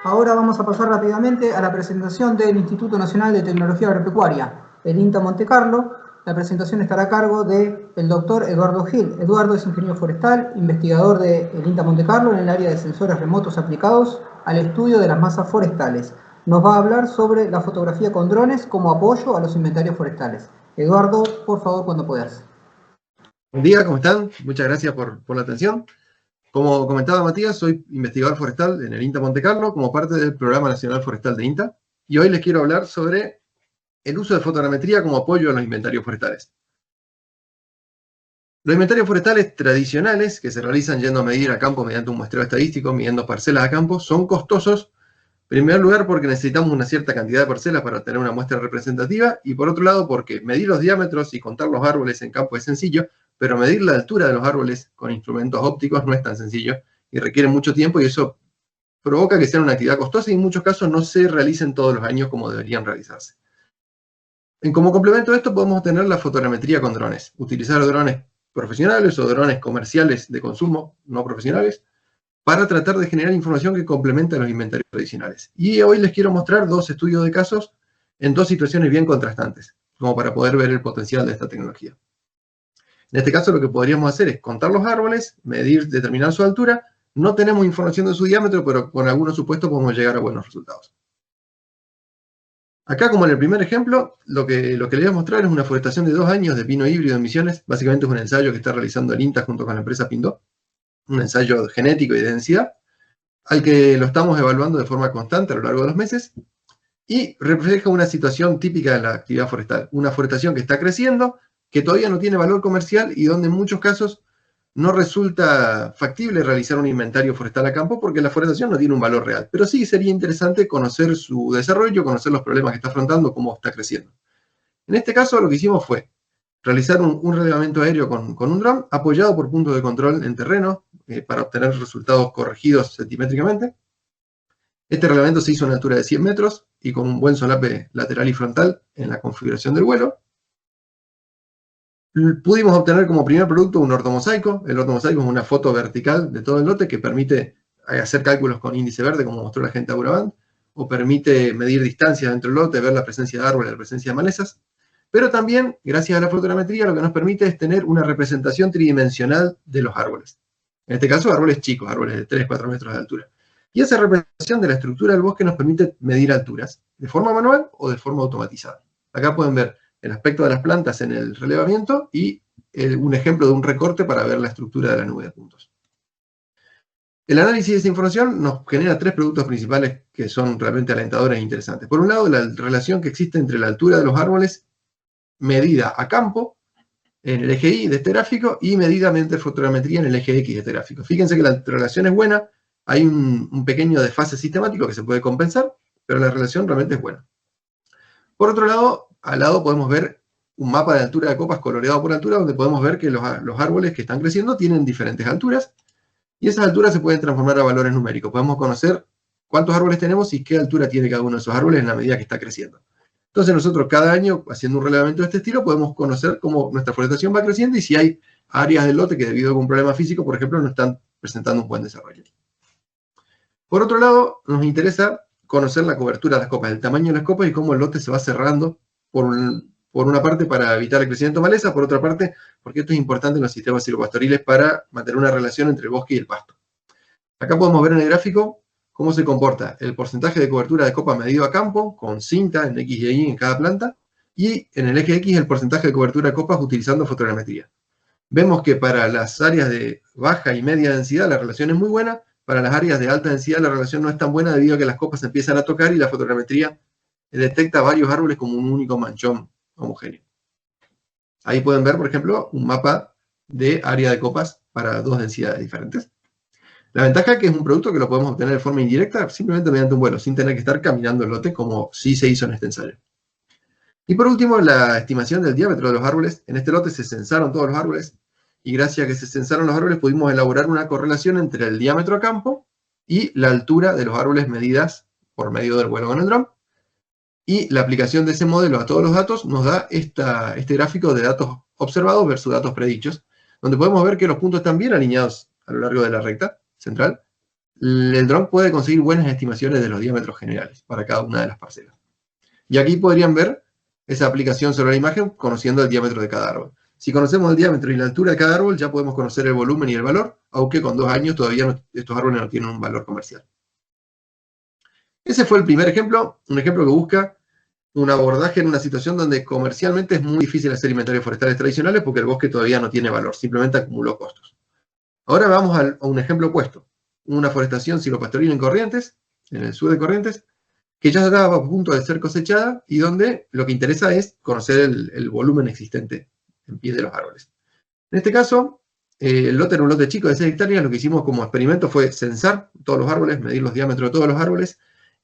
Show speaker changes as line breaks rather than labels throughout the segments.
Ahora vamos a pasar rápidamente a la presentación del Instituto Nacional de Tecnología Agropecuaria, el INTA Monte Carlo. La presentación estará a cargo del doctor Eduardo Gil. Eduardo es ingeniero forestal, investigador del INTA Monte Carlo en el área de sensores remotos aplicados al estudio de las masas forestales. Nos va a hablar sobre la fotografía con drones como apoyo a los inventarios forestales. Eduardo, por favor, cuando puedas.
Buen día, ¿cómo están? Muchas gracias por la atención. Como comentaba Matías, soy investigador forestal en el INTA Monte Carlo como parte del Programa Nacional Forestal de INTA, y hoy les quiero hablar sobre el uso de fotogrametría como apoyo a los inventarios forestales. Los inventarios forestales tradicionales, que se realizan yendo a medir a campo mediante un muestreo estadístico, midiendo parcelas a campo, son costosos, en primer lugar porque necesitamos una cierta cantidad de parcelas para obtener una muestra representativa, y por otro lado porque medir los diámetros y contar los árboles en campo es sencillo, pero medir la altura de los árboles con instrumentos ópticos no es tan sencillo y requiere mucho tiempo, y eso provoca que sea una actividad costosa y en muchos casos no se realicen todos los años como deberían realizarse. Como complemento a esto podemos tener la fotogrametría con drones, utilizar drones profesionales o drones comerciales de consumo no profesionales para tratar de generar información que complemente a los inventarios tradicionales. Y hoy les quiero mostrar dos estudios de casos en dos situaciones bien contrastantes, como para poder ver el potencial de esta tecnología. En este caso lo que podríamos hacer es contar los árboles, medir, determinar su altura. No tenemos información de su diámetro, pero con algunos supuestos podemos llegar a buenos resultados. Acá, como en el primer ejemplo, lo que les voy a mostrar es una forestación de 2 años de pino híbrido en Misiones. Básicamente es un ensayo que está realizando el INTA junto con la empresa Pindó, un ensayo genético y de densidad, al que lo estamos evaluando de forma constante a lo largo de los meses, y refleja una situación típica de la actividad forestal. Una forestación que está creciendo, que todavía no tiene valor comercial y donde en muchos casos no resulta factible realizar un inventario forestal a campo porque la forestación no tiene un valor real. Pero sí sería interesante conocer su desarrollo, conocer los problemas que está afrontando, cómo está creciendo. En este caso lo que hicimos fue realizar un relevamiento aéreo con un dron apoyado por puntos de control en terreno para obtener resultados corregidos centimétricamente. Este relevamiento se hizo a una altura de 100 metros y con un buen solape lateral y frontal en la configuración del vuelo. Pudimos obtener como primer producto un ortomosaico. El ortomosaico es una foto vertical de todo el lote que permite hacer cálculos con índice verde, como mostró la gente Auraband, o permite medir distancias dentro del lote, ver la presencia de árboles, la presencia de malezas. Pero también, gracias a la fotogrametría, lo que nos permite es tener una representación tridimensional de los árboles. En este caso, árboles chicos, árboles de 3-4 metros de altura. Y esa representación de la estructura del bosque nos permite medir alturas, de forma manual o de forma automatizada. Acá pueden ver el aspecto de las plantas en el relevamiento y un ejemplo de un recorte para ver la estructura de la nube de puntos. El análisis de esa información nos genera 3 productos principales que son realmente alentadores e interesantes. Por un lado, la relación que existe entre la altura de los árboles medida a campo en el eje Y de este gráfico y medida mediante fotogrametría en el eje X de este gráfico. Fíjense que la relación es buena, hay un pequeño desfase sistemático que se puede compensar, pero la relación realmente es buena. Por otro lado, al lado podemos ver un mapa de altura de copas coloreado por altura, donde podemos ver que los árboles que están creciendo tienen diferentes alturas, y esas alturas se pueden transformar a valores numéricos. Podemos conocer cuántos árboles tenemos y qué altura tiene cada uno de esos árboles en la medida que está creciendo. Entonces nosotros cada año, haciendo un relevamiento de este estilo, podemos conocer cómo nuestra forestación va creciendo y si hay áreas del lote que debido a algún problema físico, por ejemplo, no están presentando un buen desarrollo. Por otro lado, nos interesa conocer la cobertura de las copas, el tamaño de las copas y cómo el lote se va cerrando por una parte para evitar el crecimiento de maleza, por otra parte porque esto es importante en los sistemas silvopastoriles para mantener una relación entre el bosque y el pasto. Acá podemos ver en el gráfico cómo se comporta el porcentaje de cobertura de copa medido a campo, con cinta en X y Y en cada planta, y en el eje X el porcentaje de cobertura de copas utilizando fotogrametría. Vemos que para las áreas de baja y media densidad la relación es muy buena, para las áreas de alta densidad la relación no es tan buena debido a que las copas se empiezan a tocar y la fotogrametría detecta varios árboles como un único manchón homogéneo. Ahí pueden ver, por ejemplo, un mapa de área de copas para 2 densidades diferentes. La ventaja es que es un producto que lo podemos obtener de forma indirecta simplemente mediante un vuelo, sin tener que estar caminando el lote como sí se hizo en este ensayo. Y por último, la estimación del diámetro de los árboles. En este lote se censaron todos los árboles y gracias a que se censaron los árboles pudimos elaborar una correlación entre el diámetro a campo y la altura de los árboles medidas por medio del vuelo con el dron. Y la aplicación de ese modelo a todos los datos nos da este gráfico de datos observados versus datos predichos, donde podemos ver que los puntos están bien alineados a lo largo de la recta central el dron puede conseguir buenas estimaciones de los diámetros generales para cada una de las parcelas. Y aquí podrían ver esa aplicación sobre la imagen conociendo el diámetro de cada árbol. Si conocemos el diámetro y la altura de cada árbol, ya podemos conocer el volumen y el valor, aunque con 2 años todavía estos árboles no tienen un valor comercial. Ese fue el primer ejemplo, un ejemplo que busca un abordaje en una situación donde comercialmente es muy difícil hacer inventarios forestales tradicionales porque el bosque todavía no tiene valor, simplemente acumuló costos. Ahora vamos a un ejemplo opuesto, una forestación silvopastoril en Corrientes, en el sur de Corrientes, que ya estaba a punto de ser cosechada y donde lo que interesa es conocer el volumen existente en pie de los árboles. En este caso, el lote era un lote chico de 6 hectáreas, lo que hicimos como experimento fue censar todos los árboles, medir los diámetros de todos los árboles,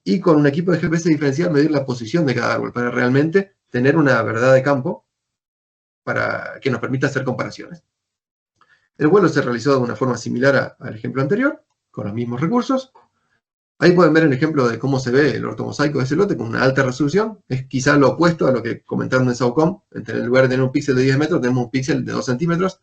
y con un equipo de GPS diferencial medir la posición de cada árbol, para realmente tener una verdad de campo para que nos permita hacer comparaciones. El vuelo se realizó de una forma similar al ejemplo anterior, con los mismos recursos. Ahí pueden ver el ejemplo de cómo se ve el ortomosaico de ese lote con una alta resolución. Es quizá lo opuesto a lo que comentaron en SAOCOM. En lugar de tener un píxel de 10 metros, tenemos un píxel de 2 centímetros,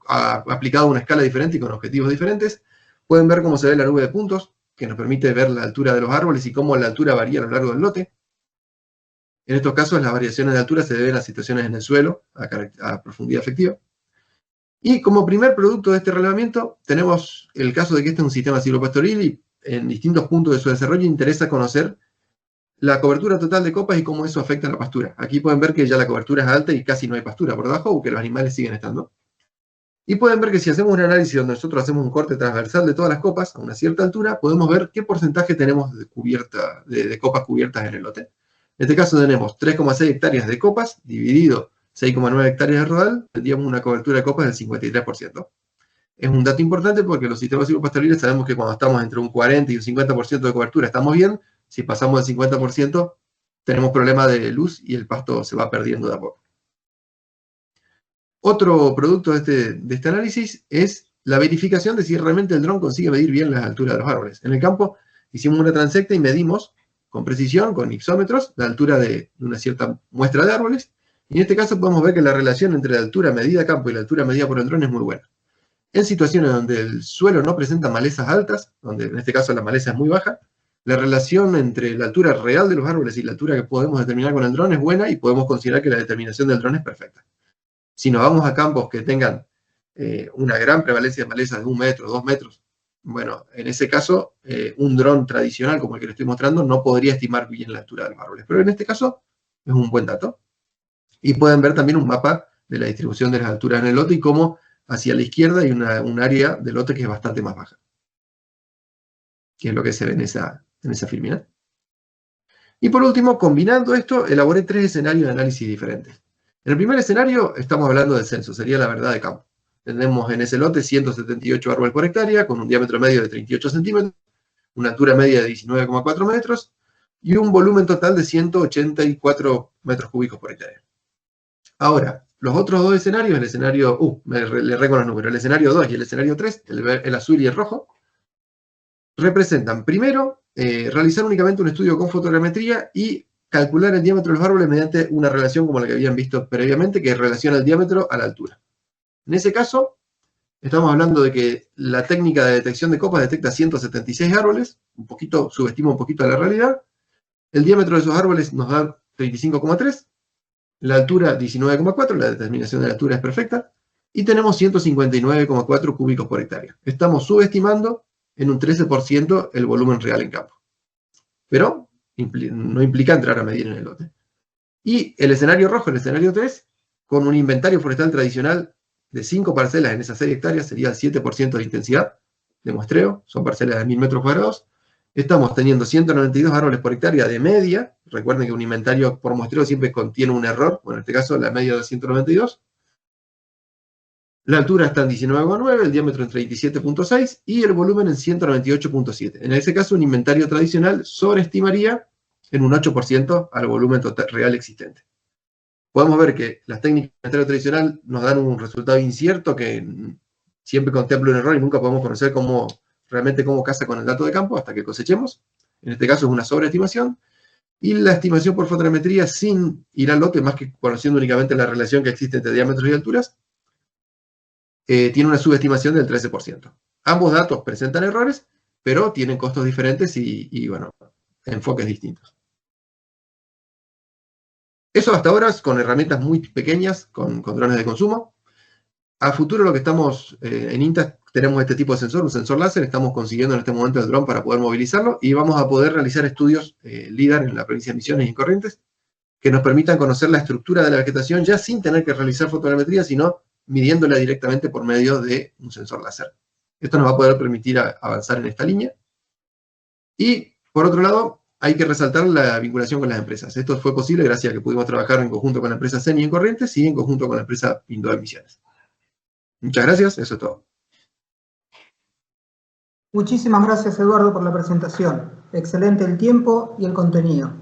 aplicado a una escala diferente y con objetivos diferentes. Pueden ver cómo se ve la nube de puntos, que nos permite ver la altura de los árboles y cómo la altura varía a lo largo del lote. En estos casos, las variaciones de altura se deben a situaciones en el suelo, a profundidad efectiva. Y como primer producto de este relevamiento, tenemos el caso de que este es un sistema silvopastoril y en distintos puntos de su desarrollo interesa conocer la cobertura total de copas y cómo eso afecta a la pastura. Aquí pueden ver que ya la cobertura es alta y casi no hay pastura por debajo, o que los animales siguen estando. Y pueden ver que si hacemos un análisis donde nosotros hacemos un corte transversal de todas las copas a una cierta altura, podemos ver qué porcentaje tenemos de copas cubiertas en el lote. En este caso tenemos 3,6 hectáreas de copas, dividido 6,9 hectáreas de rodal, tendríamos una cobertura de copas del 53%. Es un dato importante porque los sistemas silvopastoriles sabemos que cuando estamos entre un 40 y un 50% de cobertura estamos bien. Si pasamos del 50%, tenemos problema de luz y el pasto se va perdiendo de a poco. Otro producto de este análisis es la verificación de si realmente el dron consigue medir bien las alturas de los árboles. En el campo hicimos una transecta y medimos con precisión, con ipsómetros, la altura de una cierta muestra de árboles. Y en este caso podemos ver que la relación entre la altura medida a campo y la altura medida por el dron es muy buena. En situaciones donde el suelo no presenta malezas altas, donde en este caso la maleza es muy baja, la relación entre la altura real de los árboles y la altura que podemos determinar con el dron es buena y podemos considerar que la determinación del dron es perfecta. Si nos vamos a campos que tengan una gran prevalencia de malezas de 1 metro, 2 metros, bueno, en ese caso, un dron tradicional como el que les estoy mostrando no podría estimar bien la altura de los árboles. Pero en este caso es un buen dato. Y pueden ver también un mapa de la distribución de las alturas en el lote y cómo hacia la izquierda hay un área del lote que es bastante más baja, que es lo que se ve en esa filmina. Y por último, combinando esto, elaboré 3 escenarios de análisis diferentes. En el primer escenario estamos hablando del censo, sería la verdad de campo. Tenemos en ese lote 178 árboles por hectárea, con un diámetro medio de 38 centímetros, una altura media de 19,4 metros y un volumen total de 184 metros cúbicos por hectárea. Ahora, los otros 2 escenarios, el escenario, le rego los números, el escenario 2 y el escenario 3, el azul y el rojo, representan primero realizar únicamente un estudio con fotogrametría y calcular el diámetro de los árboles mediante una relación como la que habían visto previamente, que relaciona el diámetro a la altura. En ese caso, estamos hablando de que la técnica de detección de copas detecta 176 árboles, subestima un poquito a la realidad. El diámetro de esos árboles nos da 35,3, la altura 19,4, la determinación de la altura es perfecta, y tenemos 159,4 cúbicos por hectárea. Estamos subestimando en un 13% el volumen real en campo. Pero no implica entrar a medir en el lote. Y el escenario rojo, el escenario 3, con un inventario forestal tradicional de 5 parcelas en esas 6 hectáreas, sería el 7% de intensidad de muestreo, son parcelas de 1000 metros cuadrados. Estamos teniendo 192 árboles por hectárea de media. Recuerden que un inventario por muestreo siempre contiene un error, bueno, en este caso la media de 192. La altura está en 19,9, el diámetro en 37,6 y el volumen en 198,7. En ese caso, un inventario tradicional sobreestimaría en un 8% al volumen total real existente. Podemos ver que las técnicas de inventario tradicional nos dan un resultado incierto que siempre contempla un error y nunca podemos conocer realmente cómo casa con el dato de campo hasta que cosechemos. En este caso es una sobreestimación. Y la estimación por fotogrametría sin ir al lote, más que conociendo únicamente la relación que existe entre diámetros y alturas, tiene una subestimación del 13%. Ambos datos presentan errores, pero tienen costos diferentes y bueno, enfoques distintos. Eso hasta ahora es con herramientas muy pequeñas, con drones de consumo. A futuro lo que estamos, en INTA tenemos este tipo de sensor, un sensor láser, estamos consiguiendo en este momento el dron para poder movilizarlo y vamos a poder realizar estudios LIDAR en la provincia de Misiones y Corrientes que nos permitan conocer la estructura de la vegetación ya sin tener que realizar fotogrametría, sino midiéndola directamente por medio de un sensor láser. Esto nos va a poder permitir avanzar en esta línea. Y, por otro lado, hay que resaltar la vinculación con las empresas. Esto fue posible gracias a que pudimos trabajar en conjunto con la empresa CENI en Corrientes y en conjunto con la empresa Pindor Misiones. Muchas gracias, eso es todo.
Muchísimas gracias, Eduardo, por la presentación. Excelente el tiempo y el contenido.